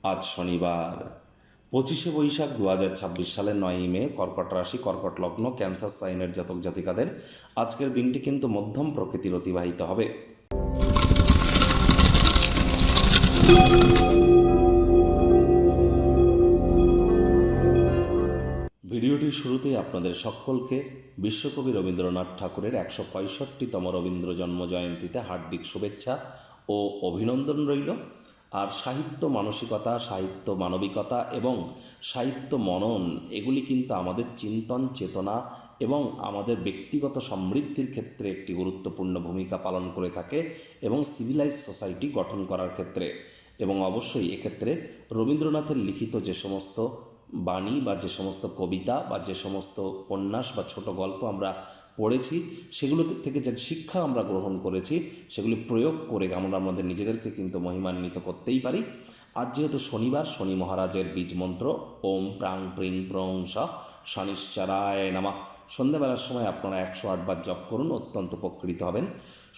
আজ শনিবার 25শে বৈশাখ 2026 সালের 9ই মে, কর্কট রাশি, কর্কট লগ্ন, ক্যান্সার সাইনের জাতক জাতিকাদের আজকের দিনটি কিন্তু মধ্যম প্রকৃতির অতিবাহিত হবে। ভিডিওটির শুরুতেই আপনাদের সকলকে বিশ্বকবি রবীন্দ্রনাথ ঠাকুরের 165তম রবীন্দ্র জন্ম জয়ন্তীতে হার্দিক শুভেচ্ছা ও অভিনন্দন রইল। আর সাহিত্য মানসিকতা, সাহিত্য মানবিকতা এবং সাহিত্য মনন এগুলি কিন্তু আমাদের চিন্তন চেতনা এবং আমাদের ব্যক্তিগত সমৃদ্ধির ক্ষেত্রে একটি গুরুত্বপূর্ণ ভূমিকা পালন করে থাকে এবং সিভিলাইজ সোসাইটি গঠন করার ক্ষেত্রে। এবং অবশ্যই এক্ষেত্রে রবীন্দ্রনাথের লিখিত যে সমস্ত বাণী বা যে সমস্ত কবিতা বা যে সমস্ত উপন্যাস বা ছোট গল্প আমরা পড়েছি, সেগুলো থেকে যে শিক্ষা আমরা গ্রহণ করেছি সেগুলি প্রয়োগ করে আমরা আমাদের নিজেদেরকে কিন্তু মহিমান্বিত করতেই পারি। আজ যেহেতু শনিবার, শনি মহারাজের বীজ মন্ত্র ওম প্রাং প্রিং প্রং স শনিশ্চরায় নামা সন্ধ্যাবেলার সময় আপনারা 108 বার জপ করুন, অত্যন্ত উপকৃত হবেন।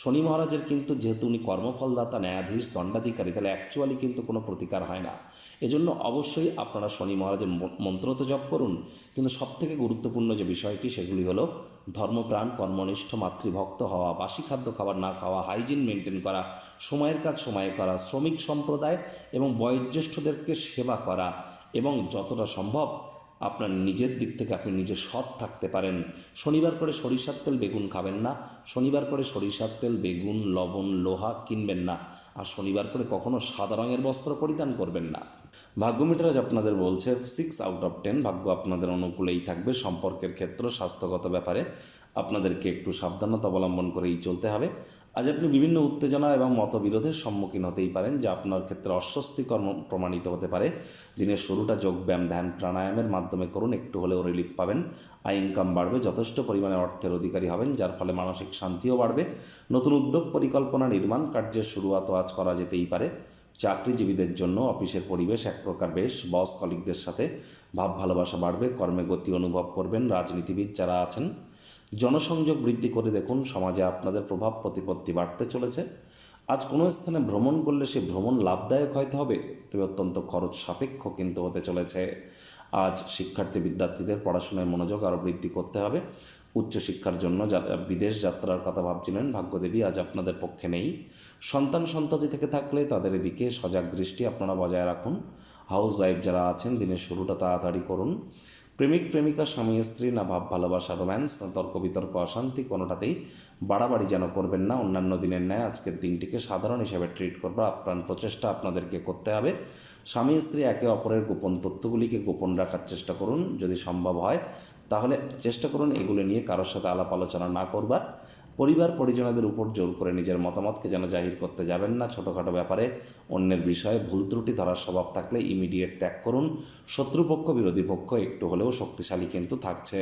শনি মহারাজের কিন্তু যেহেতু উনি কর্মফলদাতা, ন্যায়াধীশ, দণ্ডাধিকারী, তাহলে অ্যাকচুয়ালি কিন্তু কোনো প্রতিকার হয় না। এজন্য অবশ্যই আপনারা শনি মহারাজের মন্ত্র তো জপ করুন, কিন্তু সবথেকে গুরুত্বপূর্ণ যে বিষয়টি সেগুলি হলো ধর্মপ্রাণ, কর্মনিষ্ঠ, মাতৃভক্ত হওয়া, বাসি খাদ্য খাবার না খাওয়া, হাইজিন মেনটেন করা, সময়ের কাজ সময়ে করা, শ্রমিক সম্প্রদায় এবং বয়োজ্যেষ্ঠদেরকে সেবা করা এবং যতটা সম্ভব আপনার নিজের দিক থেকে আপনি নিজে সৎ থাকতে পারেন। শনিবার করে সরিষার তেল বেগুন খাবেন না, শনিবার করে সরিষার তেল বেগুন লবণ লোহা কিনবেন না, আর শনিবার করে কখনো সাদা রঙের বস্ত্র পরিধান করবেন না। ভাগ্য মিটার আজ আপনাদের বলছে 6/10, ভাগ্য আপনাদের অনুকূলেই থাকবে। সম্পর্কের ক্ষেত্র, স্বাস্থ্যগত ব্যাপারে আপনাদেরকে একটু সাবধানতা অবলম্বন করেই চলতে হবে। আজ আপনি বিভিন্ন উত্তেজনা এবং মতবিরোধের সম্মুখীন হতেই পারেন, যা আপনার ক্ষেত্রে অস্বস্তিকর প্রমাণিত হতে পারে। দিনের শুরুটা যোগব্যায়াম, ধ্যান, প্রাণায়ামের মাধ্যমে করুন, একটু হলেও রিলিফ পাবেন। আয় ইনকাম বাড়বে, যথেষ্ট পরিমাণে অর্থের অধিকারী হবেন, যার ফলে মানসিক শান্তিও বাড়বে। নতুন উদ্যোগ, পরিকল্পনা, নির্মাণ কার্যের শুরুয়াতও আজ করা যেতেই পারে। চাকরিজীবীদের জন্য অফিসের পরিবেশ এক প্রকার বেশ, বস কলিগদের সাথে ভাব ভালোবাসা বাড়বে, কর্মে গতি অনুভব করবেন। রাজনীতিবিদ যারা আছেন জনসংযোগ বৃদ্ধি করে দেখুন, সমাজে আপনাদের প্রভাব প্রতিপত্তি বাড়তে চলেছে। আজ কোনো স্থানে ভ্রমণ করলে সে ভ্রমণ লাভদায়ক হয়তো হবে, তবে অত্যন্ত খরচ সাপেক্ষ কিন্তু হতে চলেছে। আজ শিক্ষার্থী বিদ্যার্থীদের পড়াশোনায় মনোযোগ আরও বৃদ্ধি করতে হবে। উচ্চশিক্ষার জন্য যারা বিদেশ যাত্রার কথা ভাবছিলেন, ভাগ্যদেবী আজ আপনাদের পক্ষে নেই। সন্তান সন্ততি থেকে থাকলে তাদের এদিকে সজাগ দৃষ্টি আপনারা বজায় রাখুন। হাউস ওয়াইফ যারা আছেন দিনের শুরুটা তাড়াতাড়ি করুন। প্রেমিক প্রেমিকা, স্বামী স্ত্রী, না ভাব ভালোবাসা, রোম্যান্স, না তর্ক বিতর্ক, অশান্তি, কোনোটাতেই বাড়াবাড়ি যেন করবেন না। অন্যান্য দিনের ন্যায় আজকের দিনটিকে সাধারণ হিসেবে ট্রিট করবা আপ্রাণ প্রচেষ্টা আপনাদেরকে করতে হবে। স্বামী স্ত্রী একে অপরের গোপন তথ্যগুলিকে গোপন রাখার চেষ্টা করুন, যদি সম্ভব হয় তাহলে চেষ্টা করুন এগুলো নিয়ে কারোর সাথে আলাপ আলোচনা না করবার। পরিবার পরিজনদের উপর জোর করে নিজের মতামতকে যেন জাহির করতে যাবেন না। ছোটোখাটো ব্যাপারে অন্যের বিষয়ে ভুল ত্রুটি ধরার স্বভাব থাকলে ইমিডিয়েট ত্যাগ করুন। শত্রুপক্ষ বিরোধী পক্ষ একটু হলেও শক্তিশালী কিন্তু থাকছে।